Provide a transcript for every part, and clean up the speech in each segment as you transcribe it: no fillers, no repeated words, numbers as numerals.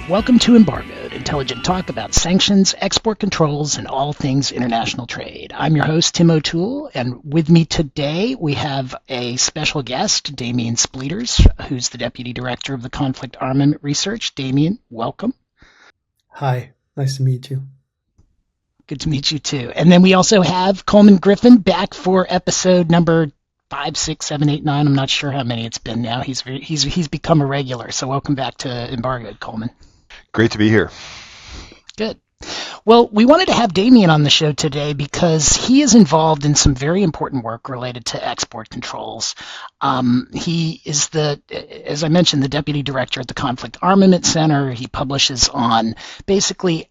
Welcome to Embargoed, intelligent talk about sanctions, export controls, and all things international trade. I'm your host, Tim O'Toole, and with me today we have a special guest, Damien Spleeters, who's the Deputy Director of the Conflict Armament Research. Damien, welcome. Hi, nice to meet you. Good to meet you too. And then we also have Collmann Griffin back for episode number 5, 6, 7, 8, 9. I'm not sure how many it's been now. He's become a regular. So welcome back to Embargoed, Collmann. Great to be here. Good. Well, we wanted to have Damien on the show today because he is involved in some very important work related to export controls. He is as I mentioned, the Deputy Director at the Conflict Armament Center. He publishes on basically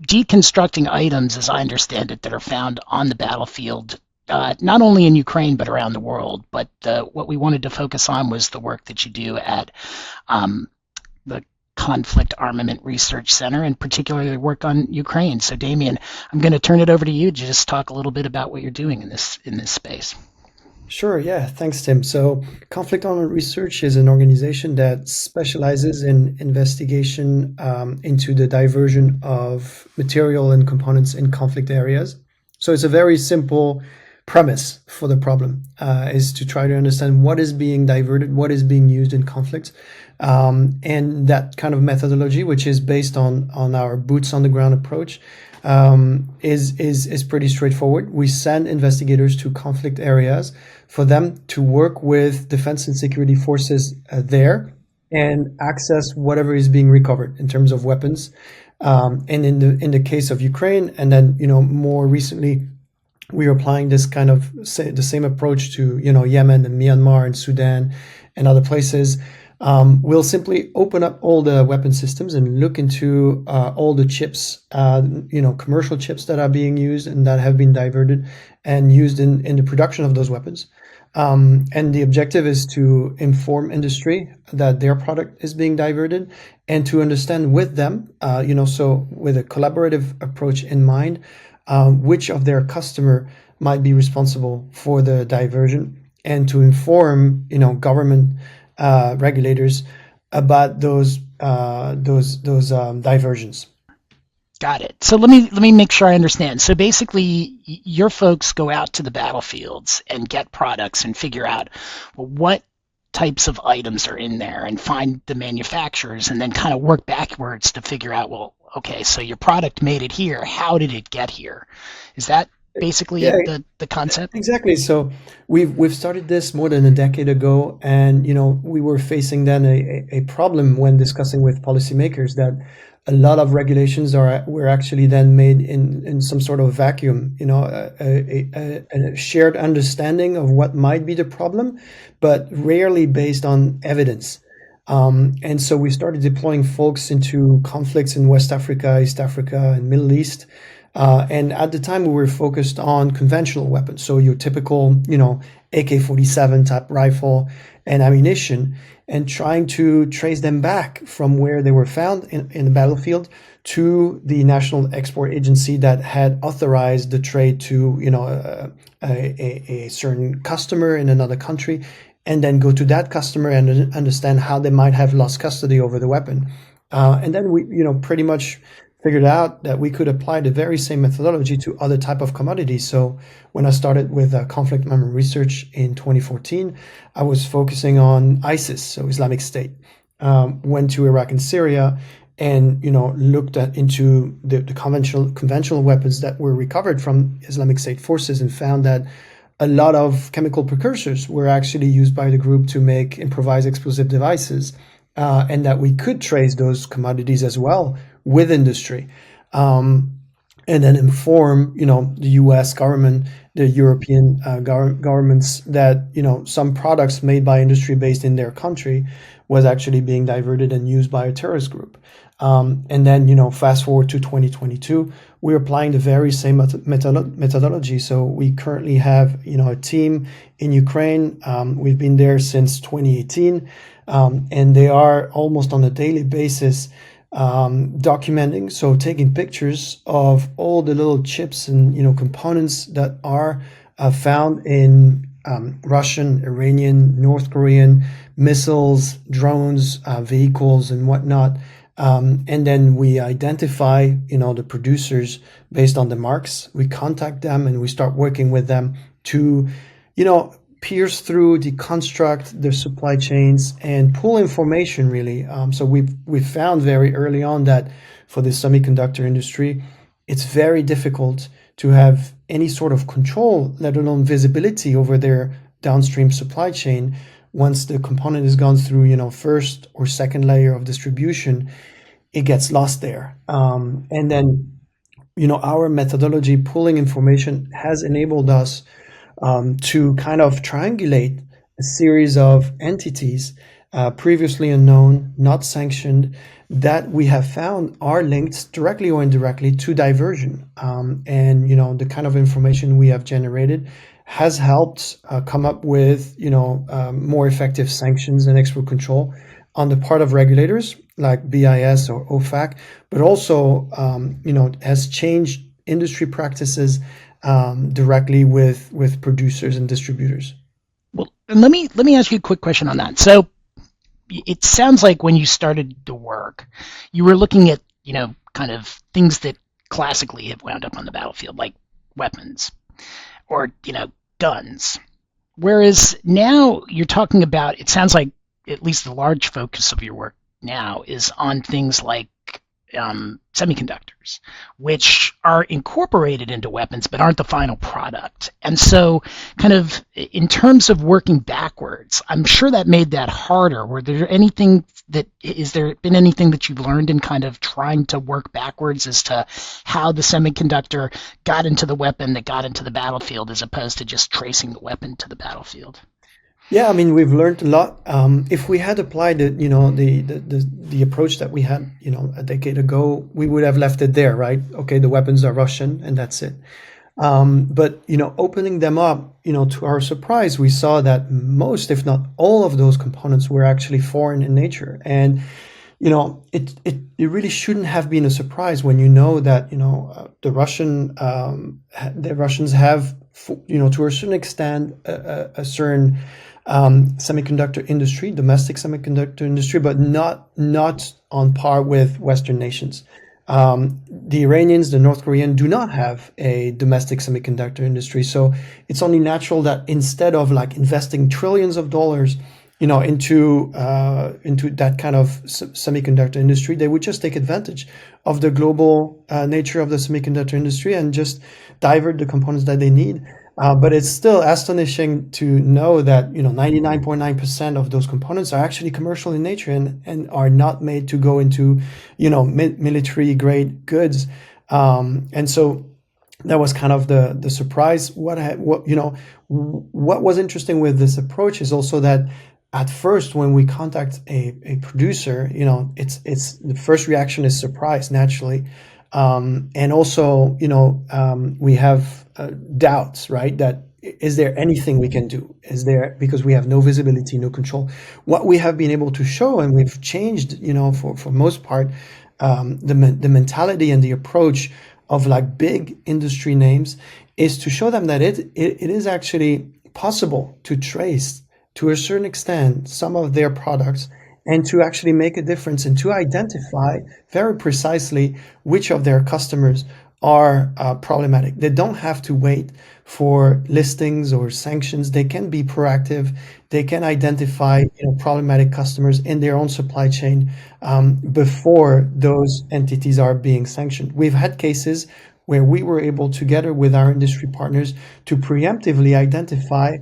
deconstructing items, as I understand it, that are found on the battlefield, not only in Ukraine but around the world. But what we wanted to focus on was the work that you do at the Conflict Armament Research Center, and particularly work on Ukraine. So, Damien, I'm going to turn it over to you to just talk a little bit about what you're doing in this space. Sure, yeah, thanks, Tim. So, Conflict Armament Research is an organization that specializes in investigation into the diversion of material and components in conflict areas. So, it's a very simple premise for the problem, is to try to understand what is being diverted, what is being used in conflicts. And that kind of methodology, which is based on our boots on the ground approach, is pretty straightforward. We send investigators to conflict areas for them to work with defense and security forces there and access whatever is being recovered in terms of weapons. And in the case of Ukraine, and then more recently, we are applying this kind of the same approach to Yemen and Myanmar and Sudan and other places. We'll simply open up all the weapon systems and look into all the chips, commercial chips that are being used and that have been diverted and used in the production of those weapons. And the objective is to inform industry that their product is being diverted and to understand with them, so with a collaborative approach in mind, which of their customer might be responsible for the diversion, and to inform, government regulators about those diversions. Got it. So let me make sure I understand. So basically, your folks go out to the battlefields and get products and figure out what types of items are in there and find the manufacturers, and then kind of work backwards to figure out, well, okay, so your product made it here. How did it get here? Is that basically the concept? Exactly. So we've started this more than a decade ago, and we were facing then a problem when discussing with policymakers that a lot of regulations were actually then made in some sort of vacuum, a shared understanding of what might be the problem, but rarely based on evidence. And so we started deploying folks into conflicts in West Africa, East Africa, and Middle East. And at the time, we were focused on conventional weapons. So your typical, AK-47 type rifle and ammunition, and trying to trace them back from where they were found in the battlefield to the National Export Agency that had authorized the trade to, a certain customer in another country, and then go to that customer and understand how they might have lost custody over the weapon. And then we, pretty much figured out that we could apply the very same methodology to other type of commodities. So when I started with Conflict Armament Research in 2014, I was focusing on ISIS, so Islamic State. Went to Iraq and Syria and looked into the conventional weapons that were recovered from Islamic State forces, and found that a lot of chemical precursors were actually used by the group to make improvised explosive devices, and that we could trace those commodities as well with industry, and then inform the U.S. government, the European governments that some products made by industry based in their country was actually being diverted and used by a terrorist group. And then fast forward to 2022, we're applying the very same methodology. So we currently have a team in Ukraine. We've been there since 2018, and they are almost on a daily basis documenting, so taking pictures of all the little chips and components that are found in Russian, Iranian, North Korean missiles, drones, vehicles, and whatnot, And then we identify, the producers based on the marks. We contact them and we start working with them to, pierce through, deconstruct their supply chains and pull information really. So we've found very early on that for the semiconductor industry, it's very difficult to have any sort of control, let alone visibility over their downstream supply chain once the component has gone through, first or second layer of distribution. It gets lost there. And then, our methodology pulling information has enabled us to kind of triangulate a series of entities previously unknown, not sanctioned, that we have found are linked directly or indirectly to diversion. And, the kind of information we have generated has helped come up with, more effective sanctions and export control on the part of regulators like BIS or OFAC, but also, has changed industry practices directly with producers and distributors. Well, and let me ask you a quick question on that. So it sounds like when you started the work, you were looking at, kind of things that classically have wound up on the battlefield, like weapons or, guns. Whereas now you're talking about, it sounds like at least the large focus of your work now is on things like semiconductors, which are incorporated into weapons but aren't the final product. And so, kind of in terms of working backwards, I'm sure that made that harder. Is there been anything that you've learned in kind of trying to work backwards as to how the semiconductor got into the weapon that got into the battlefield, as opposed to just tracing the weapon to the battlefield? Yeah, I mean, we've learned a lot. If we had applied it, the approach that we had, a decade ago, we would have left it there, right? Okay, the weapons are Russian, and that's it. But opening them up, to our surprise, we saw that most, if not all, of those components were actually foreign in nature, and it really shouldn't have been a surprise when that the Russians have, to a certain extent, a certain semiconductor industry, domestic semiconductor industry, but not on par with Western nations. The Iranians, the North Koreans do not have a domestic semiconductor industry, so it's only natural that instead of like investing trillions of dollars, into that kind of semiconductor industry, they would just take advantage of the global nature of the semiconductor industry and just divert the components that they need. But it's still astonishing to know that 99.9% of those components are actually commercial in nature and are not made to go into military grade goods. And so that was kind of the surprise. What was interesting with this approach is also that at first, when we contact a producer, it's the first reaction is surprise naturally. And also, we have doubts, right? That is there anything we can do? Because we have no visibility, no control. What we have been able to show, and we've changed, for most part, the mentality and the approach of like big industry names is to show them that it is actually possible to trace to a certain extent some of their products and to actually make a difference and to identify very precisely which of their customers are problematic. They don't have to wait for listings or sanctions. They can be proactive. They can identify problematic customers in their own supply chain before those entities are being sanctioned. We've had cases where we were able, together with our industry partners, to preemptively identify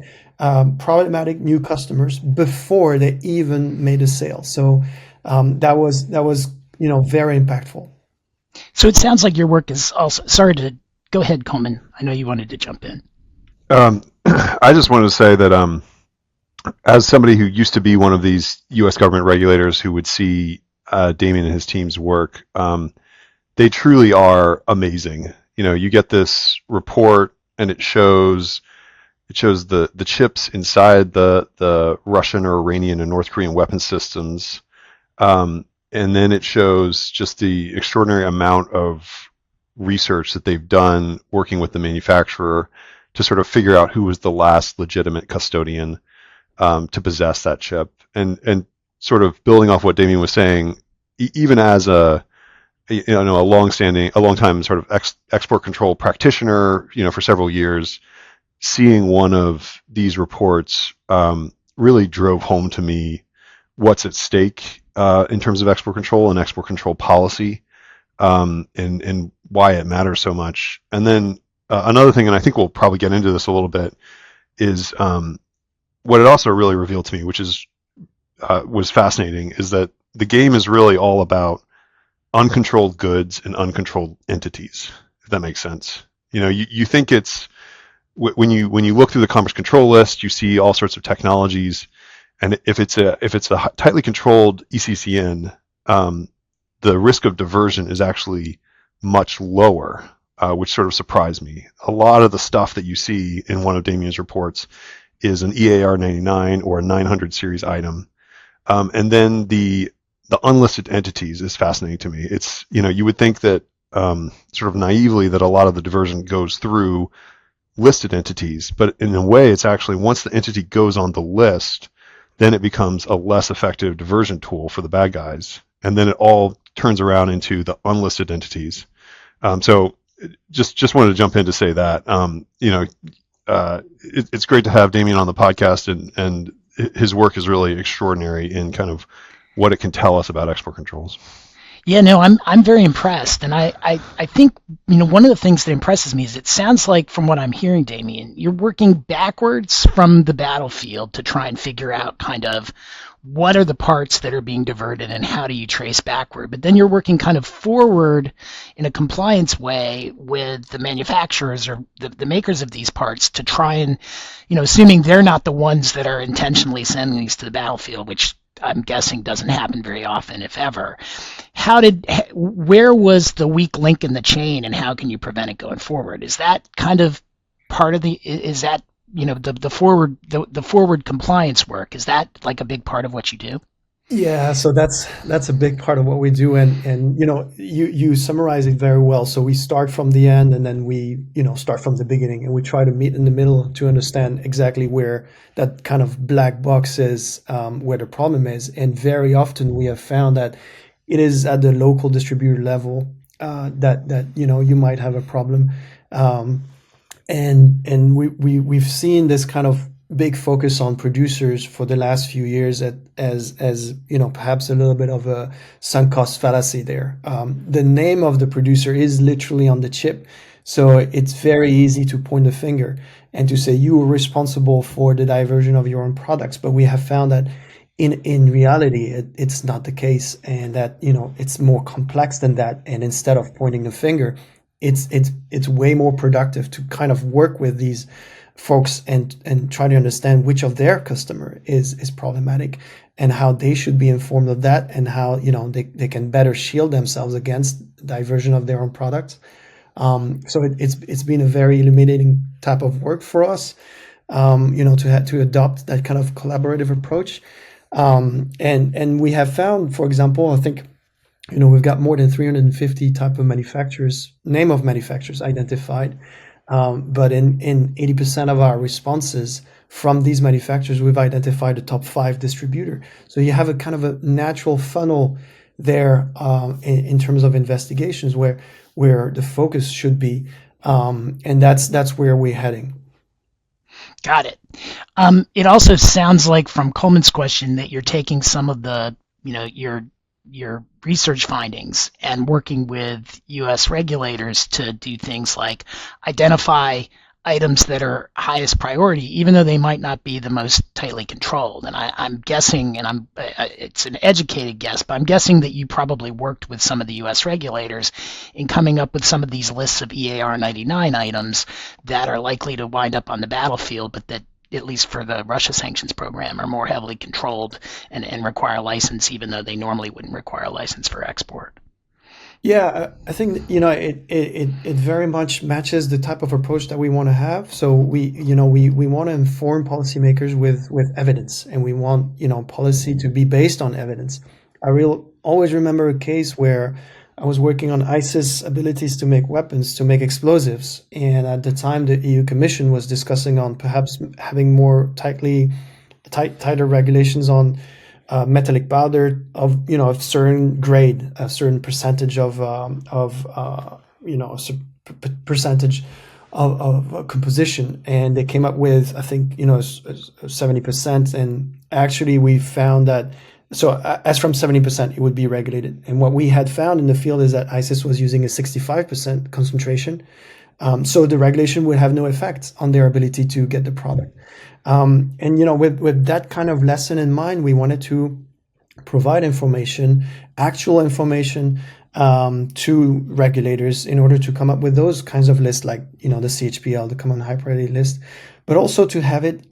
problematic new customers before they even made a sale. So that was very impactful. So it sounds like your work is also. Sorry to go ahead, Collmann. I know you wanted to jump in. I just wanted to say that as somebody who used to be one of these U.S. government regulators who would see Damien and his team's work, they truly are amazing. You get this report and it shows the chips inside the Russian or Iranian and North Korean weapon systems. And then it shows just the extraordinary amount of research that they've done working with the manufacturer to sort of figure out who was the last legitimate custodian to possess that chip. And sort of building off what Damien was saying, even as a a long time sort of export control practitioner, for several years, seeing one of these reports really drove home to me what's at stake in terms of export control and export control policy, and why it matters so much. And then another thing, and I think we'll probably get into this a little bit, is what it also really revealed to me, which was fascinating, is that the game is really all about uncontrolled goods and uncontrolled entities, if that makes sense. You think it's when you look through the commerce control list, you see all sorts of technologies, and if it's a tightly controlled ECCN, the risk of diversion is actually much lower, which sort of surprised me. A lot of the stuff that you see in one of Damien's reports is an EAR 99 or a 900 series item, and then the unlisted entities is fascinating to me. It's, you would think that sort of naively that a lot of the diversion goes through listed entities, but in a way it's actually, once the entity goes on the list, then it becomes a less effective diversion tool for the bad guys, and then it all turns around into the unlisted entities. So just wanted to jump in to say that it's great to have Damien on the podcast, and his work is really extraordinary in kind of what it can tell us about export controls. Yeah, no, I'm very impressed, and I think one of the things that impresses me is it sounds like, from what I'm hearing, Damien, you're working backwards from the battlefield to try and figure out kind of what are the parts that are being diverted and how do you trace backward. But then you're working kind of forward in a compliance way with the manufacturers or the makers of these parts to try and, assuming they're not the ones that are intentionally sending these to the battlefield, which I'm guessing doesn't happen very often, if ever. Where was the weak link in the chain, and how can you prevent it going forward? Is that kind of part of the forward compliance work? Is that like a big part of what you do? Yeah, so that's a big part of what we do, and you summarize it very well. So we start from the end, and then we start from the beginning, and we try to meet in the middle to understand exactly where that kind of black box is, where the problem is. And very often we have found that it is at the local distributor level that you might have a problem, and we've seen this kind of big focus on producers for the last few years as perhaps a little bit of a sunk cost fallacy there. The name of the producer is literally on the chip, so it's very easy to point the finger and to say you are responsible for the diversion of your own products. But we have found that in reality it's not the case, and that it's more complex than that. And instead of pointing the finger, it's way more productive to kind of work with these folks and try to understand which of their customer is problematic, and how they should be informed of that, and how they can better shield themselves against diversion of their own products. So it's been a very illuminating type of work for us, to adopt that kind of collaborative approach, and we have found, for example, I think we've got more than 350 type of name of manufacturers identified. But in 80% of our responses from these manufacturers, we've identified the top 5 distributor. So you have a kind of a natural funnel there, in terms of investigations where the focus should be, and that's where we're heading. Got it. It also sounds like, from Collmann's question, that you're taking some of the your research findings and working with U.S. regulators to do things like identify items that are highest priority, even though they might not be the most tightly controlled. And I'm guessing, and it's an educated guess, but I'm guessing that you probably worked with some of the U.S. regulators in coming up with some of these lists of EAR 99 items that are likely to wind up on the battlefield, but that, at least for the Russia sanctions program, are more heavily controlled and require a license, even though they normally wouldn't require a license for export. Yeah, I think it very much matches the type of approach that we want to have. So we want to inform policymakers with evidence, and we want policy to be based on evidence. I always remember a case where I was working on ISIS abilities to make weapons, to make explosives, and at the time the EU Commission was discussing on perhaps having more tighter regulations on metallic powder of a certain grade, a certain percentage of percentage of composition, and they came up with, I think, 70%. And actually we found that, so as from 70%, it would be regulated. And what we had found in the field is that ISIS was using a 65% concentration. So the regulation would have no effect on their ability to get the product. And with that kind of lesson in mind, we wanted to provide information, actual information, to regulators in order to come up with those kinds of lists, like the CHPL, the Common High Priority List, but also to have it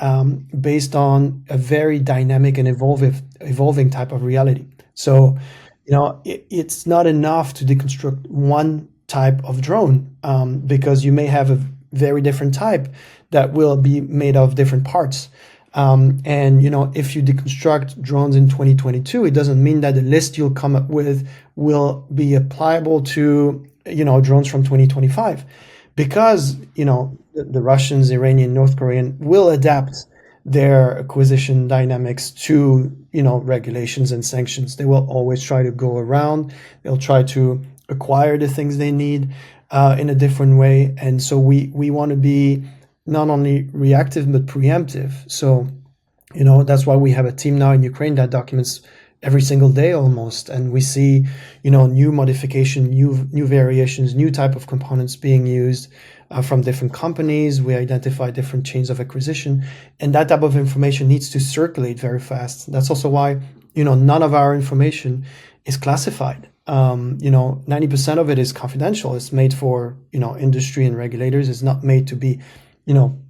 based on a very dynamic and evolving type of reality. So it's not enough to deconstruct one type of drone, because you may have a very different type that will be made of different parts. And if you deconstruct drones in 2022, it doesn't mean that the list you'll come up with will be applicable to drones from 2025, because the Russians, Iranian, North Korean will adapt their acquisition dynamics to regulations and sanctions. They will always try to go around. They'll try to acquire the things they need in a different way. And so we want to be not only reactive but preemptive. So that's why we have a team now in Ukraine that documents every single day almost, and we see new modification, new variations, new type of components being used from different companies. We identify different chains of acquisition, and that type of information needs to circulate very fast. That's also why none of our information is classified. 90% of it is confidential. It's made for industry and regulators. It's not made to be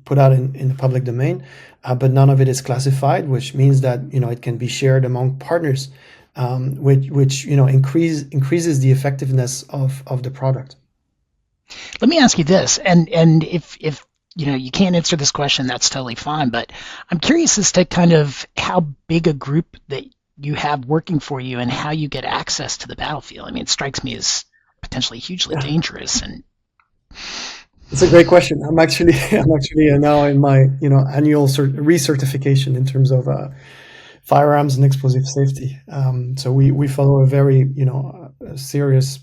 put out in the public domain, but none of it is classified, which means that it can be shared among partners, which increases the effectiveness of the product. Let me ask you this, and if you can't answer this question, that's totally fine. But I'm curious as to kind of how big a group that you have working for you and how you get access to the battlefield. I mean, it strikes me as potentially hugely dangerous. And it's a great question. I'm actually now in my annual recertification in terms of firearms and explosive safety. So we follow a very serious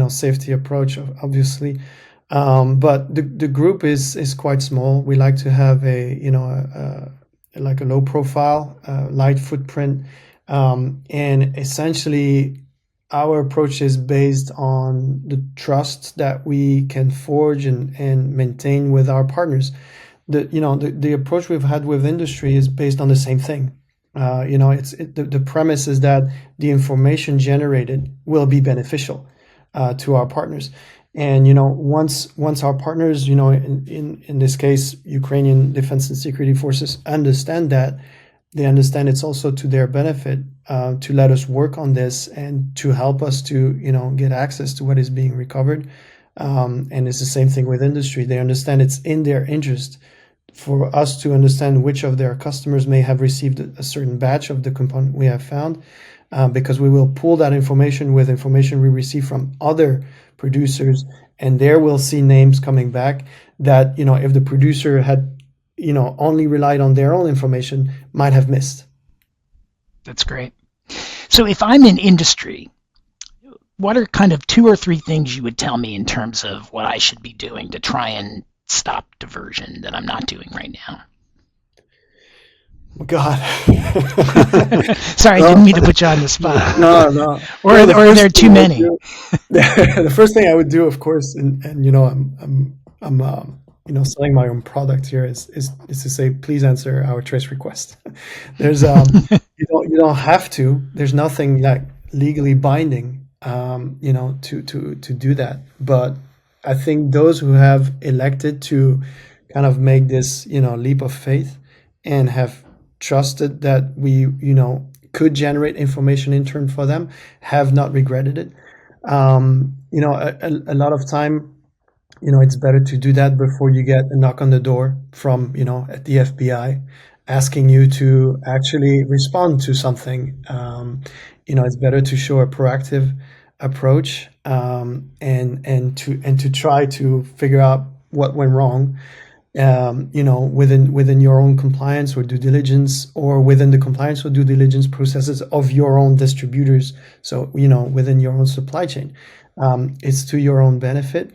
safety approach, obviously. But the group is quite small. We like to have a low profile, light footprint, and essentially our approach is based on the trust that we can forge and maintain with our partners. The approach we've had with industry is based on the same thing. The premise is that the information generated will be beneficial to our partners. And once our partners, in this case, Ukrainian Defense and Security Forces, understand that, they understand it's also to their benefit to let us work on this and to help us to get access to what is being recovered. And it's the same thing with industry. They understand it's in their interest for us to understand which of their customers may have received a certain batch of the component we have found, because we will pool that information with information we receive from other producers, and there we'll see names coming back that if the producer had only relied on their own information, might have missed. That's great. So if I'm in industry, what are kind of 2 or 3 things you would tell me in terms of what I should be doing to try and stop diversion that I'm not doing right now? Oh, God. Sorry, I didn't mean to put you on the spot. No. Or are there too many? The first thing I would do, of course, and I'm selling my own product here, is to say, please answer our trace request. There's you don't have to. There's nothing like legally binding to do that. But I think those who have elected to kind of make this leap of faith and have trusted that we could generate information in turn for them have not regretted it. A lot of time, it's better to do that before you get a knock on the door from at the FBI asking you to actually respond to something. It's better to show a proactive approach, and to try to figure out what went wrong, within your own compliance or due diligence, or within the compliance or due diligence processes of your own distributors. So, within your own supply chain, it's to your own benefit.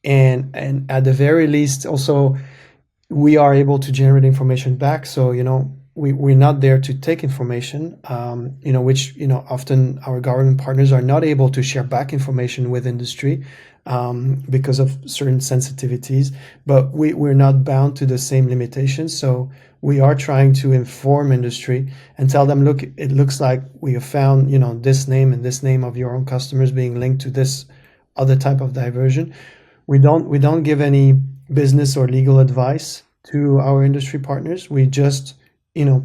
And at the very least, also, we are able to generate information back. So, we're not there to take information, which, often our government partners are not able to share back information with industry because of certain sensitivities, but we're not bound to the same limitations. So we are trying to inform industry and tell them, look, it looks like we have found, this name and this name of your own customers being linked to this other type of diversion. We don't give any business or legal advice to our industry partners. We just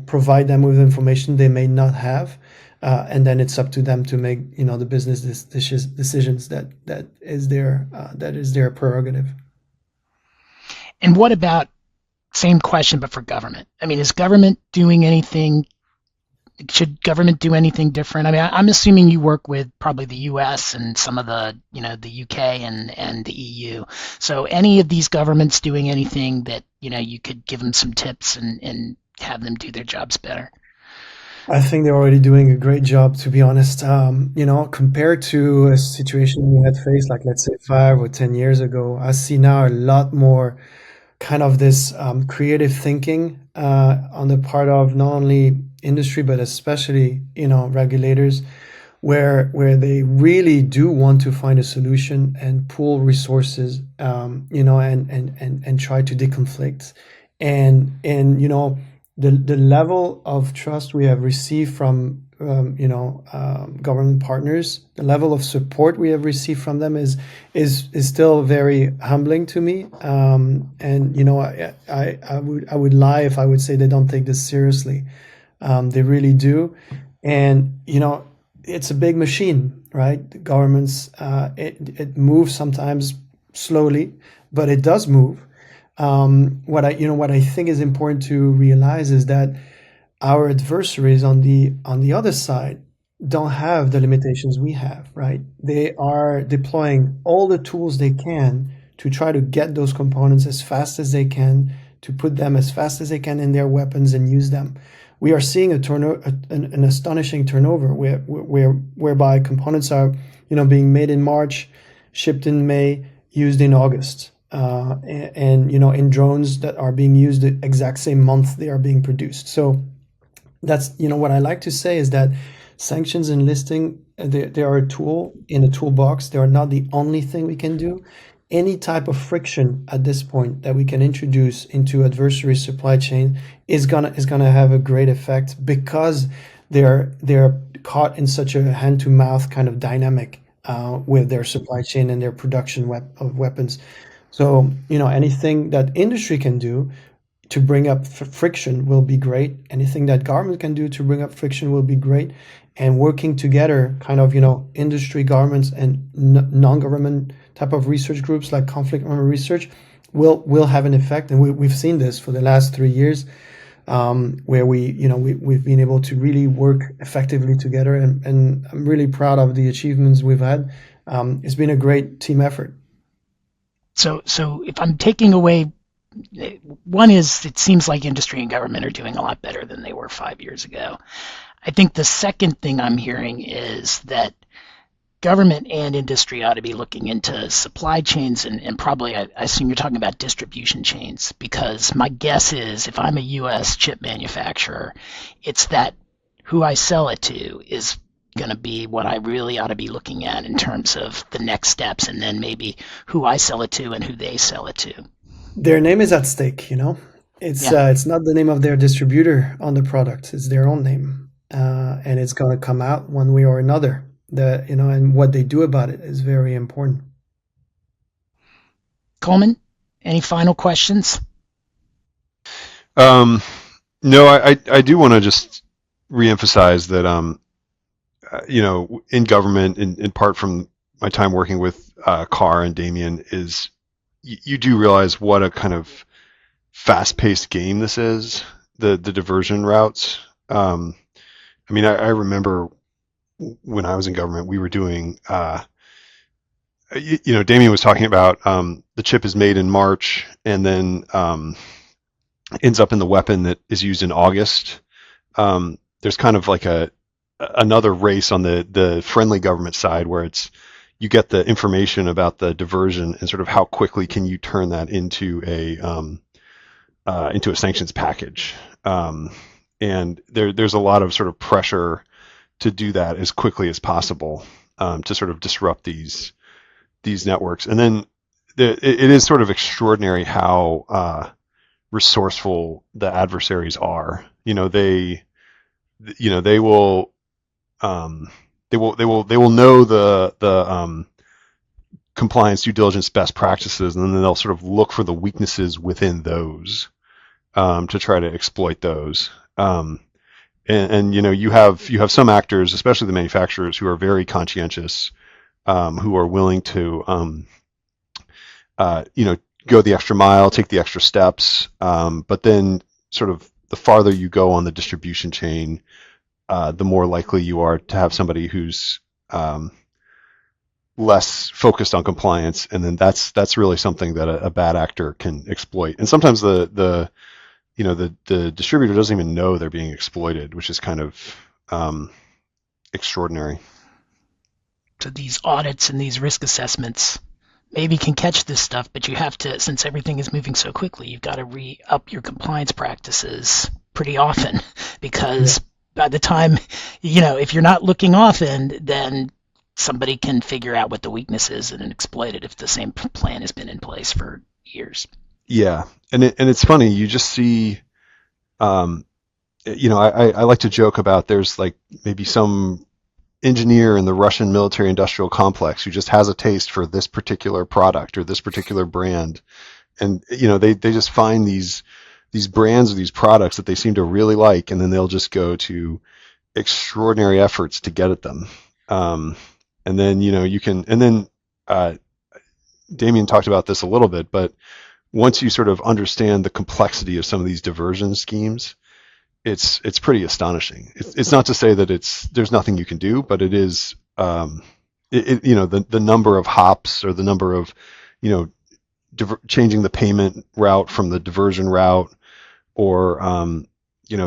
provide them with information they may not have, and then it's up to them to make the business decisions that is their prerogative. And what about, same question but for government? I mean, is government doing anything? Should government do anything different? I mean, I'm assuming you work with probably the U.S. and some of the the UK and the EU. So any of these governments doing anything that you could give them some tips and have them do their jobs better? I think they're already doing a great job, to be honest. Compared to a situation we had faced, like let's say 5 or 10 years ago, I see now a lot more kind of this creative thinking on the part of not only industry but especially regulators, where they really do want to find a solution and pool resources, and try to deconflict, and the level of trust we have received from government partners, the level of support we have received from them is still very humbling to me. And I would lie if I would say they don't take this seriously. They really do, and it's a big machine, right? The governments, it moves sometimes slowly, but it does move. What I think is important to realize is that our adversaries on the other side don't have the limitations we have, right? They are deploying all the tools they can to try to get those components as fast as they can, to put them as fast as they can in their weapons and use them. We are seeing an astonishing turnover whereby components are being made in March, shipped in May, used in August. And in drones that are being used the exact same month they are being produced. So that's what I like to say is that sanctions and listing, they are a tool in a toolbox. They are not the only thing we can do. Any type of friction at this point that we can introduce into adversary supply chain is gonna have a great effect, because they're caught in such a hand to mouth kind of dynamic with their supply chain and their production of weapons. So, anything that industry can do to bring up friction will be great. Anything that government can do to bring up friction will be great. And working together, kind of, industry, governments, and non-government type of research groups like Conflict Armament Research will have an effect. And we've seen this for the last 3 years, where we've been able to really work effectively together. And I'm really proud of the achievements we've had. It's been a great team effort. So if I'm taking away, one is it seems like industry and government are doing a lot better than they were 5 years ago. I think the second thing I'm hearing is that government and industry ought to be looking into supply chains and probably, I assume you're talking about distribution chains, because my guess is if I'm a U.S. chip manufacturer, it's that who I sell it to is going to be what I really ought to be looking at in terms of the next steps, and then maybe who I sell it to and who they sell it to. Their name is at stake, It's not the name of their distributor on the product; it's their own name, and it's going to come out one way or another. And what they do about it is very important. Collmann, any final questions? No, I do want to just reemphasize that in government, in part from my time working with Carr and Damien, is you do realize what a kind of fast-paced game this is, the diversion routes. I remember when I was in government, we were doing Damien was talking about the chip is made in March and then ends up in the weapon that is used in August. There's kind of like another race on the friendly government side where you get the information about the diversion and sort of how quickly can you turn that into a sanctions package. And there's a lot of sort of pressure to do that as quickly as possible to sort of disrupt these networks. And then it is sort of extraordinary how resourceful the adversaries are. They will know the compliance due diligence best practices, and then they'll sort of look for the weaknesses within those to try to exploit those. And you have some actors, especially the manufacturers, who are very conscientious, who are willing to go the extra mile, take the extra steps, but then sort of the farther you go on the distribution chain, the more likely you are to have somebody who's less focused on compliance, and then that's really something that a bad actor can exploit. And sometimes the distributor doesn't even know they're being exploited, which is kind of extraordinary. So these audits and these risk assessments maybe can catch this stuff, but you have to, since everything is moving so quickly, you've got to re-up your compliance practices pretty often, because by the time, if you're not looking often, then somebody can figure out what the weakness is and exploit it if the same plan has been in place for years. Yeah, and it's funny. You just see, I like to joke about there's like maybe some engineer in the Russian military-industrial complex who just has a taste for this particular product or this particular brand, and they just find these brands or these products that they seem to really like, and then they'll just go to extraordinary efforts to get at them. And then you can, and then Damien talked about this a little bit, but once you sort of understand the complexity of some of these diversion schemes, it's pretty astonishing. It's not to say that there's nothing you can do, but it is the number of hops or the number of changing the payment route from the diversion route, or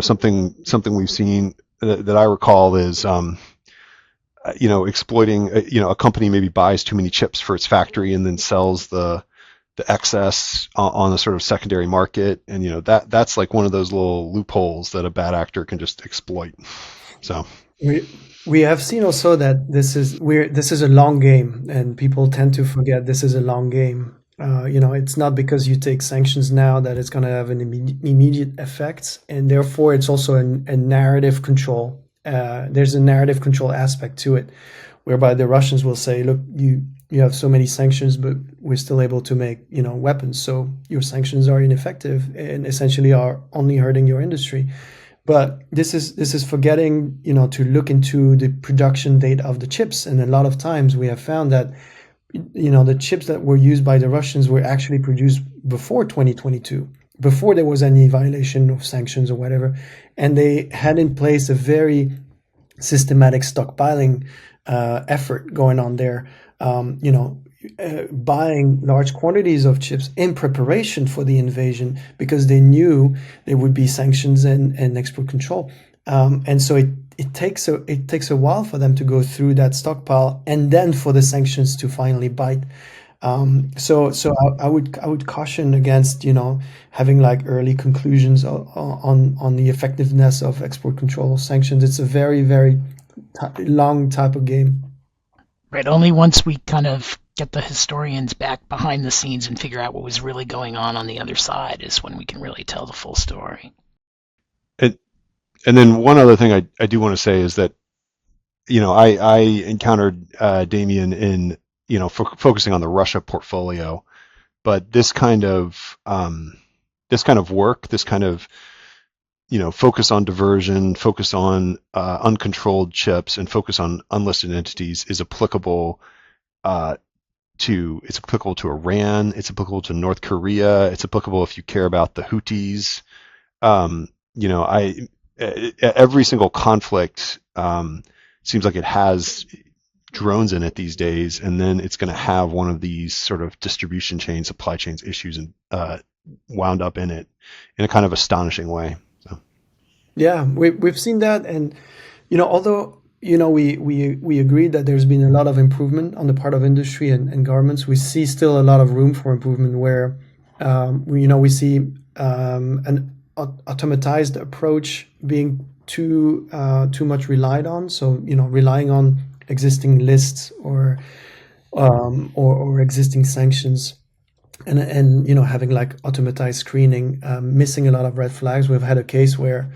something we've seen that I recall is exploiting. A company maybe buys too many chips for its factory and then sells the excess on a sort of secondary market, and that's like one of those little loopholes that a bad actor can just exploit. So we have seen also that this is a long game, and people tend to forget this is a long game. It's not because you take sanctions now that it's going to have an immediate effect, and therefore it's also a narrative control. There's a narrative control aspect to it, whereby the Russians will say, look, you have so many sanctions, but we're still able to make weapons, so your sanctions are ineffective and essentially are only hurting your industry. But this is forgetting to look into the production date of the chips, and a lot of times we have found that the chips that were used by the Russians were actually produced before 2022, before there was any violation of sanctions or whatever, and they had in place a very systematic stockpiling effort going on there. Buying large quantities of chips in preparation for the invasion, because they knew there would be sanctions and export control. And so it takes a while for them to go through that stockpile, and then for the sanctions to finally bite. So I would caution against having like early conclusions on the effectiveness of export control sanctions. It's a very, very long type of game. Right. Only once we kind of get the historians back behind the scenes and figure out what was really going on the other side is when we can really tell the full story. And then one other thing I do want to say is that I encountered Damien in focusing on the Russia portfolio, but this kind of work, this kind of focus on diversion, focus on uncontrolled chips, and focus on unlisted entities is applicable to Iran. It's applicable to North Korea. It's applicable if you care about the Houthis. Every single conflict seems like it has drones in it these days, and then it's going to have one of these sort of distribution chain, supply chains issues and wound up in it in a kind of astonishing way. So. Yeah, we've seen that, and although we agreed that there's been a lot of improvement on the part of industry and governments, we see still a lot of room for improvement where we see an automatized approach being too much relied on. So relying on existing lists or existing sanctions, and having like automatized screening, missing a lot of red flags. We've had a case where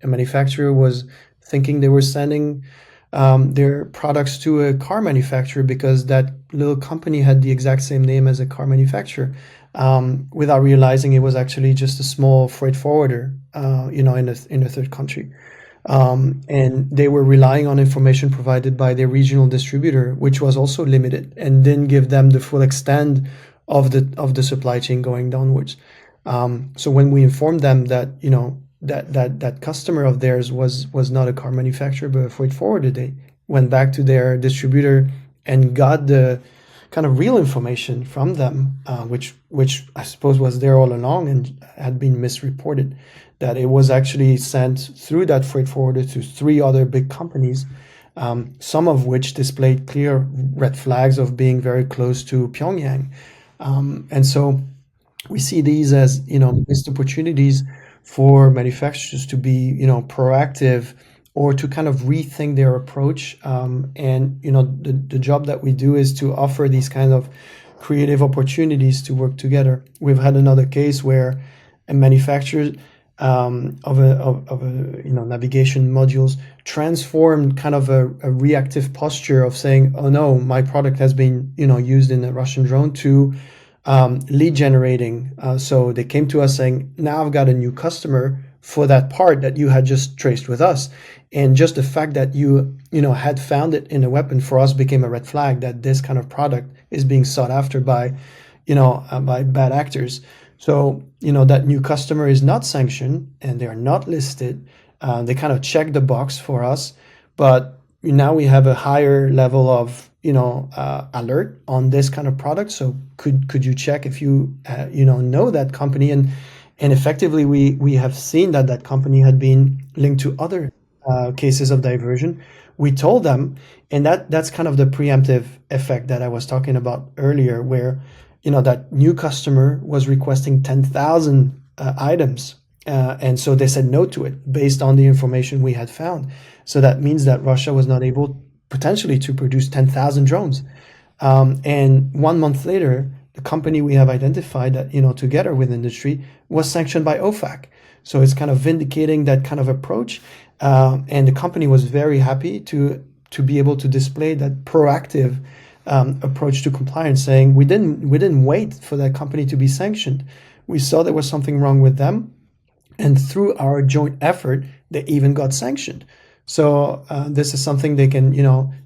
a manufacturer was thinking they were sending their products to a car manufacturer because that little company had the exact same name as a car manufacturer, without realizing it was actually just a small freight forwarder, in a third country. And they were relying on information provided by their regional distributor, which was also limited and didn't give them the full extent of the supply chain going downwards. So when we informed them that that customer of theirs was not a car manufacturer but a freight forwarder, they went back to their distributor and got the kind of real information from them, which I suppose was there all along and had been misreported, that it was actually sent through that freight forwarder to 3 other big companies, some of which displayed clear red flags of being very close to Pyongyang. And so we see these as, missed opportunities for manufacturers to be, proactive or to kind of rethink their approach. And, the job that we do is to offer these kind of creative opportunities to work together. We've had another case where a manufacturer of a navigation modules transformed kind of a reactive posture of saying, oh no, my product has been used in a Russian drone, to lead generating. So they came to us saying, now I've got a new customer for that part that you had just traced with us, and just the fact that you had found it in a weapon for us became a red flag that this kind of product is being sought after by by bad actors. So, that new customer is not sanctioned and they are not listed. They kind of check the box for us, but now we have a higher level of, alert on this kind of product. So could you check if you, know that company? And effectively, we have seen that company had been linked to other cases of diversion. We told them, and that's kind of the preemptive effect that I was talking about earlier, where that new customer was requesting 10,000 items. And so they said no to it based on the information we had found. So that means that Russia was not able potentially to produce 10,000 drones. And 1 month later, the company we have identified that, together with industry, was sanctioned by OFAC. So it's kind of vindicating that kind of approach. And the company was very happy to be able to display that proactive approach to compliance, saying we didn't wait for that company to be sanctioned. We saw there was something wrong with them, and through our joint effort, they even got sanctioned. So this is something they can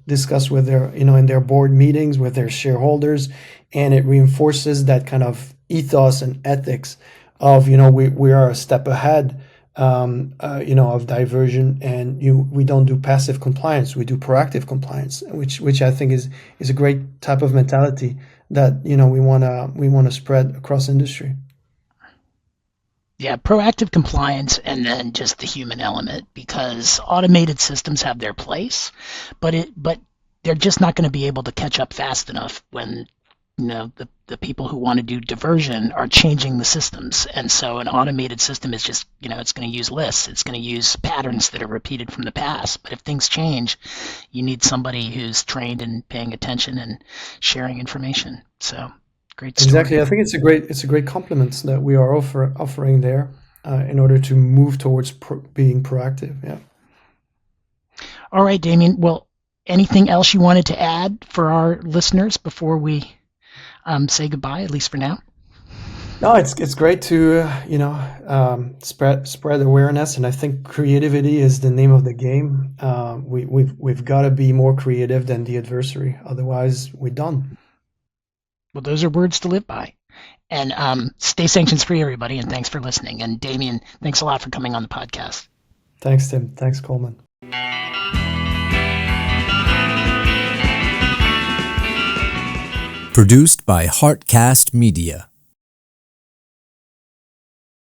discuss with their in their board meetings with their shareholders, and it reinforces that kind of ethos and ethics of we are a step ahead of diversion, and we don't do passive compliance, we do proactive compliance, which I think is a great type of mentality that we want to spread across industry. Yeah, proactive compliance, and then just the human element, because automated systems have their place, but they're just not going to be able to catch up fast enough when the people who want to do diversion are changing the systems. And so an automated system is just, it's going to use lists. It's going to use patterns that are repeated from the past. But if things change, you need somebody who's trained in paying attention and sharing information. So great story. Exactly. I think it's a great compliment that we are offering there in order to move towards being proactive. Yeah. All right, Damien. Well, anything else you wanted to add for our listeners before we say goodbye, at least for now? No, it's great to spread awareness, and I think creativity is the name of the game. We've got to be more creative than the adversary, otherwise we're done. Well, those are words to live by. And stay sanctions free, everybody, and thanks for listening. And Damien, thanks a lot for coming on the podcast. Thanks, Tim. Thanks, Collmann. Produced by Heartcast Media.